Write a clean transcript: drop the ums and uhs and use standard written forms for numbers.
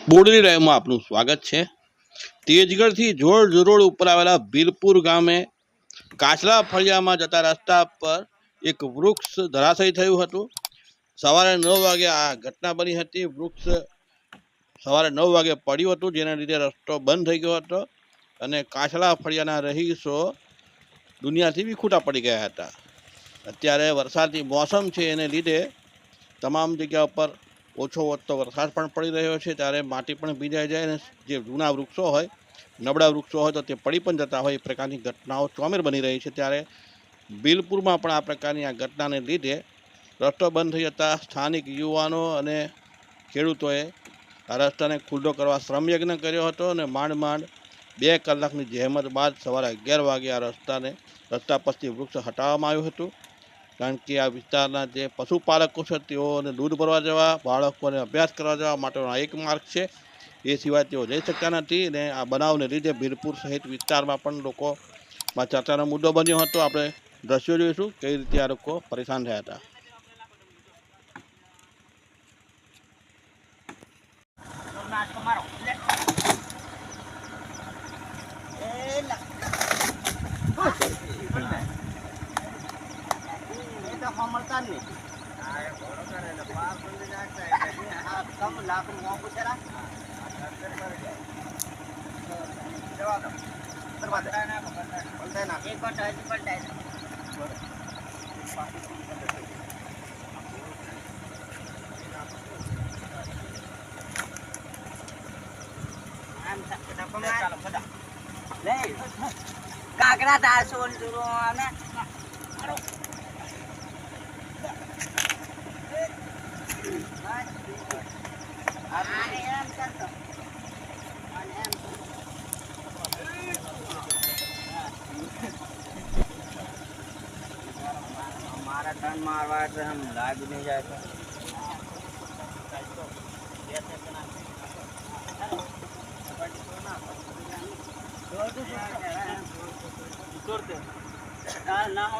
બોડેલી લાઈવમાં આપનું સ્વાગત છે। તેજગઢથી જોડ રોડ ઉપર આવેલા ભીલપુર ગામે કાચલા ફળિયામાં જતા રસ્તા પર એક વૃક્ષ ધરાશયી થયું હતું। સવારે 9 વાગે આ ઘટના બની હતી। વૃક્ષ સવારે 9 વાગે પડ્યું હતું, જેના લીધે રસ્તો બંધ થઈ ગયો હતો અને કાચલા ફળિયાના રહીશો દુનિયાથી વિખૂટા પડી ગયા હતા। અત્યારે વરસાદની મોસમ છે, એને લીધે તમામ જગ્યા પર ઓછો વધતો વરસાદ પણ પડી રહ્યો છે, ત્યારે માટી પણ ભીંજાઈ જાય અને જે જૂના વૃક્ષો હોય, નબળા વૃક્ષો હોય તો તે પડી પણ જતા હોય, એ પ્રકારની ઘટનાઓ ચોમેર બની રહી છે। ત્યારે ભીલપુરમાં પણ આ પ્રકારની આ ઘટનાને લીધે રસ્તો બંધ થઈ જતા સ્થાનિક યુવાનો અને ખેડૂતોએ આ રસ્તાને ખુલ્લો કરવા શ્રમયજ્ઞ કર્યો હતો અને માંડ 2 કલાકની જહેમત બાદ સવારે 11 વાગે આ રસ્તા પરથી વૃક્ષ હટાવવામાં આવ્યું હતું। કારણ કે આ વિસ્તારના જે પશુપાલકો છે તેઓને દૂધ ભરવા જવા, બાળકોને અભ્યાસ કરવા જવા માટેનો આ એક માર્ગ છે, એ સિવાય તેઓ જઈ શકતા નથી। અને આ બનાવને લીધે ભીલપુર સહિત વિસ્તારમાં પણ લોકોમાં ચર્ચાનો મુદ્દો બન્યો હતો। આપણે દ્રશ્યો જોઈશું કઈ રીતે આ લોકો પરેશાન થયા હતા। કાકડા 400 દૂરો અને हमारा टन मारवा तो हम लाग नहीं जाए ना हो